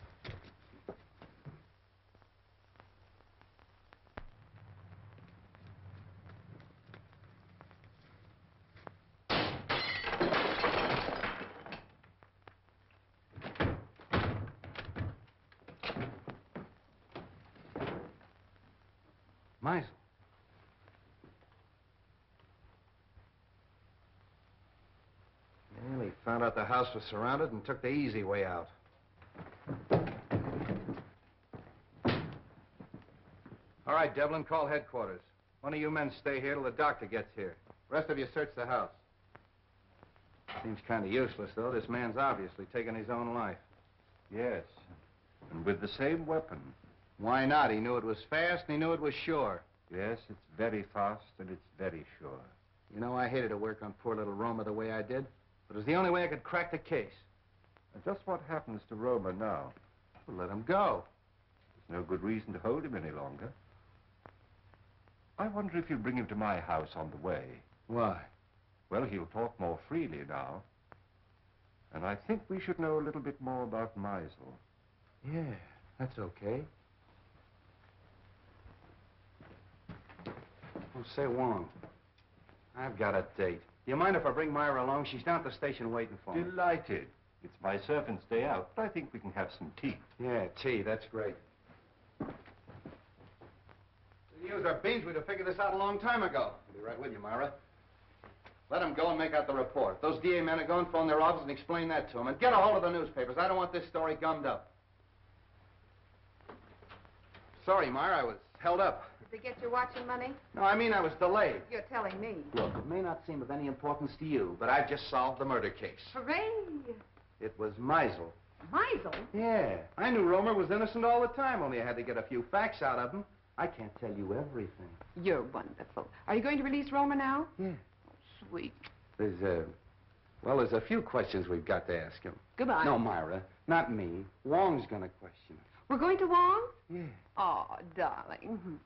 S2: Meisel.
S1: Well, he found out the house was surrounded and took the easy way out. All right, Devlin, call headquarters. One of you men stay here till the doctor gets here. Rest of you search the house. Seems kind of useless, though. This man's obviously taken his own life.
S6: Yes, and with the same weapon.
S1: Why not? He knew it was fast and he knew it was sure.
S6: Yes, it's very fast and it's very sure.
S1: You know, I hated to work on poor little Roma the way I did, but it was the only way I could crack the case.
S6: And just what happens to Roma now?
S1: Well, let him go.
S6: There's no good reason to hold him any longer. I wonder if you'll bring him to my house on the way.
S1: Why?
S6: Well, he'll talk more freely now. And I think we should know a little bit more about Meisel.
S1: Yeah, that's okay.
S2: Oh, say, Wong, I've got a date. Do you mind if I bring Myra along? She's down at the station waiting for me.
S6: Delighted. It's my servant's day out, but I think we can have some tea.
S2: Yeah, tea, that's great.
S1: We used our beans, we'd have figured this out a long time ago. I'll be right with you, Myra. Let them go and make out the report. If those DA men are going, phone their office and explain that to them. And get a hold of the newspapers. I don't want this story gummed up. Sorry, Myra, I was held up.
S3: Did they get your watch and money?
S1: No, I mean I was delayed.
S3: You're telling me.
S1: Look, it may not seem of any importance to you, but I've just solved the murder case.
S3: Hooray!
S1: It was Meisel.
S3: Meisel?
S1: Yeah. I knew Romer was innocent all the time, only I had to get a few facts out of him. I can't tell you everything.
S3: You're wonderful. Are you going to release Roma now?
S1: Yeah.
S3: Oh, sweet.
S2: There's a few questions we've got to ask him.
S3: Goodbye.
S2: No, Myra, not me. Wong's gonna question him.
S3: We're going to Wong?
S2: Yeah.
S3: Oh, darling.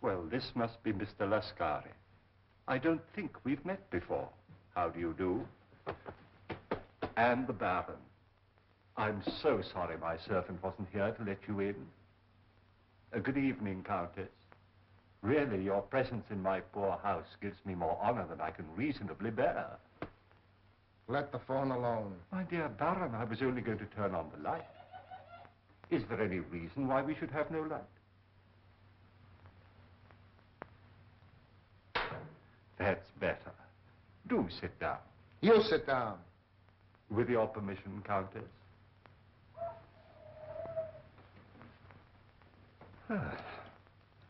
S6: Well, this must be Mr. Lascari. I don't think we've met before. How do you do? And the Baron. I'm so sorry my servant wasn't here to let you in. Good evening, Countess. Really, your presence in my poor house gives me more honor than I can reasonably bear.
S8: Let the phone alone.
S6: My dear Baron, I was only going to turn on the light. Is there any reason why we should have no light? That's better. Do sit down.
S8: You sit down.
S6: With your permission, Countess.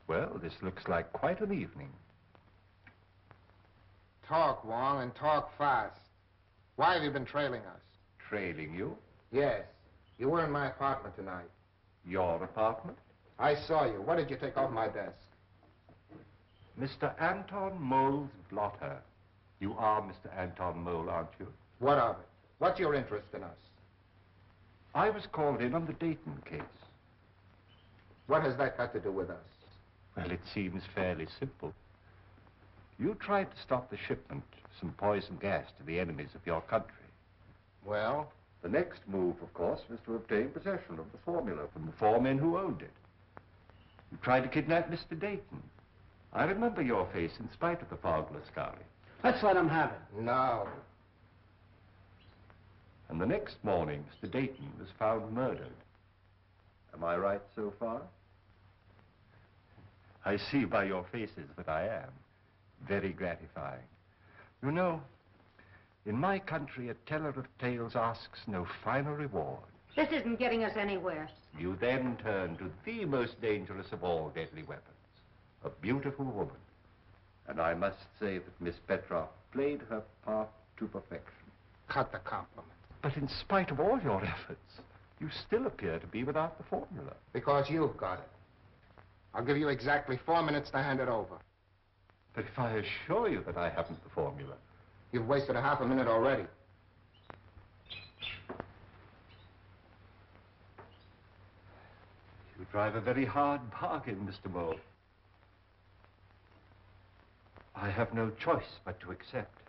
S6: Well, this looks like quite an evening.
S8: Talk, Wong, and talk fast. Why have you been trailing us?
S6: Trailing you?
S8: Yes. You were in my apartment tonight.
S6: Your apartment?
S8: I saw you. What did you take off my desk?
S6: Mr. Anton Mole's blotter. You are Mr. Anton Mole, aren't you?
S8: What of it? What's your interest in us?
S6: I was called in on the Dayton case.
S8: What has that got to do with us?
S6: Well, it seems fairly simple. You tried to stop the shipment of some poison gas to the enemies of your country.
S8: Well?
S6: The next move, of course, was to obtain possession of the formula from the 4 men who owned it. You tried to kidnap Mr. Dayton. I remember your face in spite of the fog, Lascari.
S11: Let's let him have it.
S8: No.
S6: And the next morning, Mr. Dayton was found murdered. Am I right so far? I see by your faces that I am. Very gratifying. You know, in my country, a teller of tales asks no finer reward.
S13: This isn't getting us anywhere.
S6: You then turn to the most dangerous of all deadly weapons, a beautiful woman. And I must say that Miss Petroff played her part to perfection.
S8: Cut the compliment.
S6: But in spite of all your efforts, you still appear to be without the formula.
S8: Because you've got it. I'll give you exactly 4 minutes to hand it over.
S6: But if I assure you that I haven't the formula...
S8: You've wasted a half a minute already.
S6: You drive a very hard bargain, Mr. Mole. I have no choice but to accept.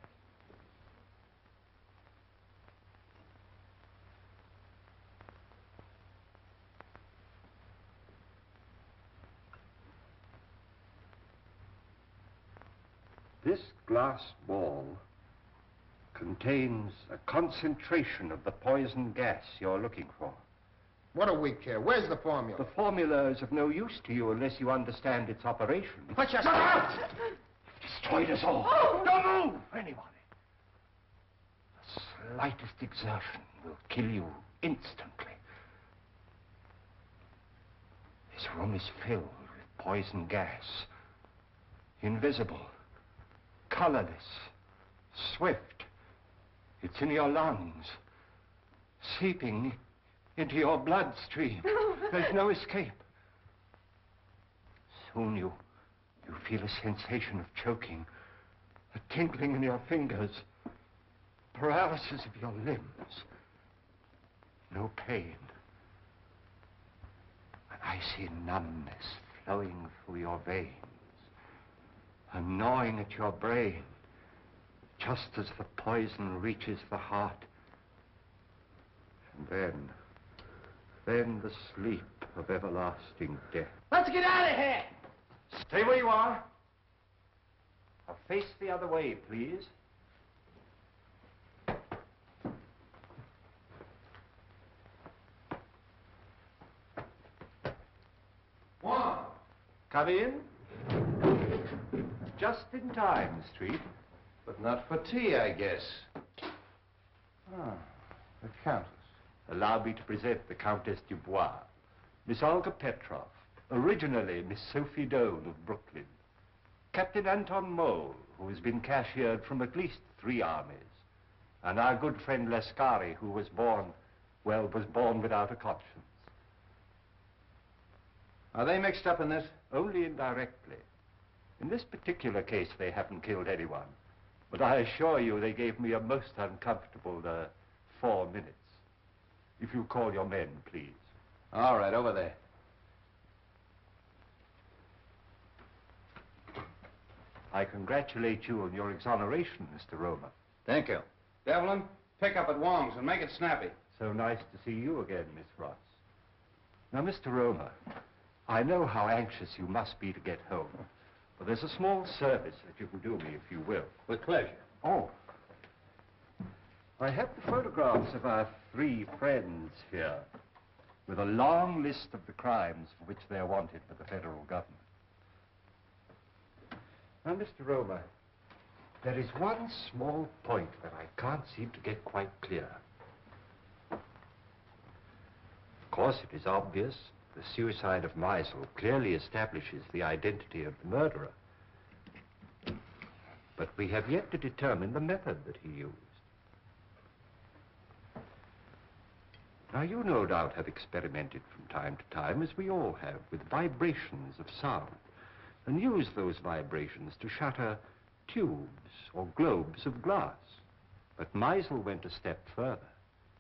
S6: This glass ball contains a concentration of the poison gas you're looking for.
S8: What do we care? Where's the formula?
S6: The formula is of no use to you unless you understand its operation.
S8: Put your...
S6: You've destroyed us all.
S8: Oh!
S6: Don't move, anybody. The slightest exertion will kill you instantly. This room is filled with poison gas. Invisible. Colorless. Swift. It's in your lungs. Seeping into your bloodstream. There's no escape. Soon you feel a sensation of choking, a tingling in your fingers, paralysis of your limbs. No pain. An icy numbness flowing through your veins, a gnawing at your brain, just as the poison reaches the heart. And then the sleep of everlasting death.
S11: Let's get out of here!
S6: Stay where you are. Now face the other way, please.
S8: Wong!
S6: Come in. Just in time, Street.
S1: But not for tea, I guess. Ah, the Countess.
S6: Allow me to present the Countess Dubois, Miss Olga Petroff, originally Miss Sophie Doane of Brooklyn, Captain Anton Mole, who has been cashiered from at least 3 armies, and our good friend Lascari, who was born without a conscience.
S1: Are they mixed up in this?
S6: Only indirectly. In this particular case, they haven't killed anyone. But I assure you they gave me a most uncomfortable 4 minutes. If you call your men, please.
S1: All right, over there.
S6: I congratulate you on your exoneration, Mr. Roma.
S5: Thank you.
S2: Devlin, pick up at Wong's and make it snappy.
S6: So nice to see you again, Miss Ross. Now, Mr. Roma, I know how anxious you must be to get home, but there's a small service that you can do me, if you will.
S2: With pleasure.
S6: Oh. I have the photographs of our 3 friends here, with a long list of the crimes for which they're wanted by the federal government. Now, Mr. Roma, there is one small point that I can't seem to get quite clear. Of course, it is obvious the suicide of Meisel clearly establishes the identity of the murderer. But we have yet to determine the method that he used. Now, you no doubt have experimented from time to time, as we all have, with vibrations of sound, and used those vibrations to shatter tubes or globes of glass. But Meisel went a step further.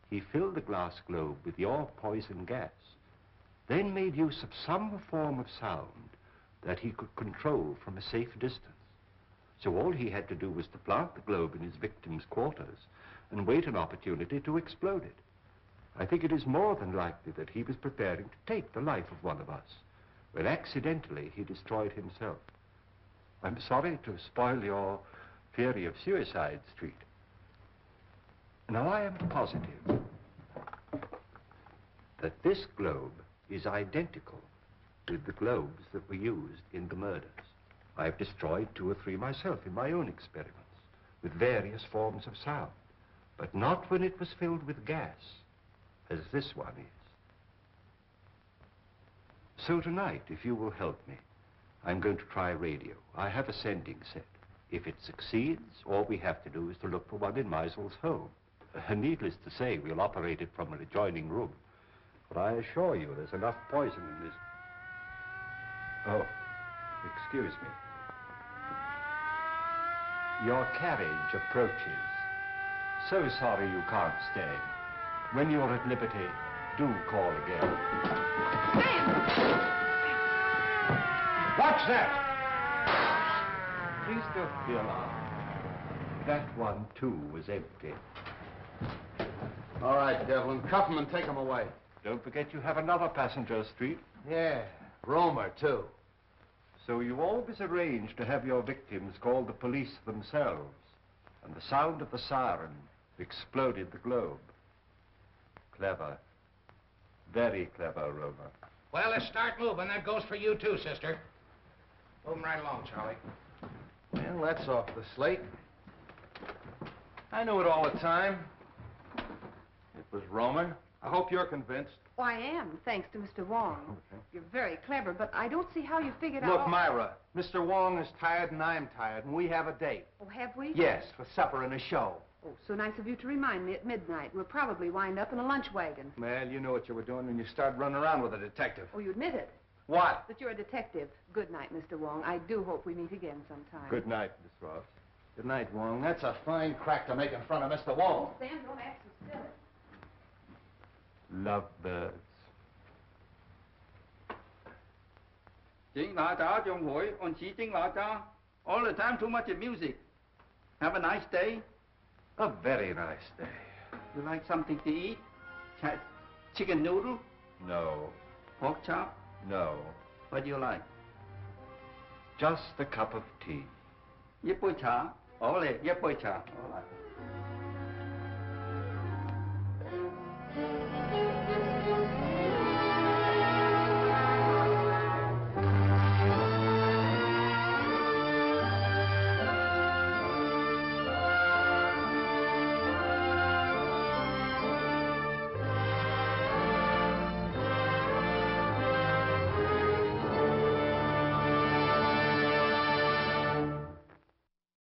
S6: He filled the glass globe with your poison gas, then made use of some form of sound that he could control from a safe distance. So all he had to do was to plant the globe in his victim's quarters and wait an opportunity to explode it. I think it is more than likely that he was preparing to take the life of one of us, when accidentally he destroyed himself. I'm sorry to spoil your theory of Suicide Street. Now, I am positive that this globe is identical with the globes that were used in the murders. I've destroyed 2 or 3 myself in my own experiments, with various forms of sound, but not when it was filled with gas, as this one is. So tonight, if you will help me, I'm going to try radio. I have a sending set. If it succeeds, all we have to do is to look for one in Meisel's home. Needless to say, we'll operate it from an adjoining room. But I assure you, there's enough poison in this. Oh, excuse me. Your carriage approaches. So sorry you can't stay. When you're at liberty, do call again. Watch that! Please don't be alarmed. That one, too, was empty.
S2: All right, Devlin, cuff him and take him away.
S6: Don't forget you have another passenger, Street.
S2: Yeah, Romer, too.
S6: So you always arrange to have your victims call the police themselves, and the sound of the siren exploded the globe. Clever. Very clever, Romer.
S8: Well, let's start moving. That goes for you, too, sister. Moving right along, Charlie.
S1: Well, that's off the slate. I knew it all the time. It was Roman. I hope you're convinced.
S3: Oh, I am, thanks to Mr. Wong.
S1: Okay.
S3: You're very clever, but I don't see how you figured out...
S1: Look, Myra, Mr. Wong is tired and I'm tired, and we have a date.
S3: Oh, have we?
S1: Yes, for supper and a show.
S3: Oh, so nice of you to remind me at midnight. We'll probably wind up in a lunch wagon.
S1: Well, you knew what you were doing when you started running around with a detective.
S3: Oh, you admit it.
S1: What?
S3: That you're a detective. Good night, Mr. Wong. I do hope we meet again sometime.
S6: Good night, Miss Ross.
S1: Good night, Wong. That's a fine crack to make in front of Mr. Wong.
S3: Sam, don't act so silly.
S6: Lovebirds.
S15: All the time too much of music. Have a nice day.
S6: A very nice day.
S15: You like something to eat? Chicken noodle?
S6: No.
S15: Pork chop?
S6: No.
S15: What do you like?
S6: Just a cup of tea.
S15: 一杯茶，好嚟，一杯茶，好嚟。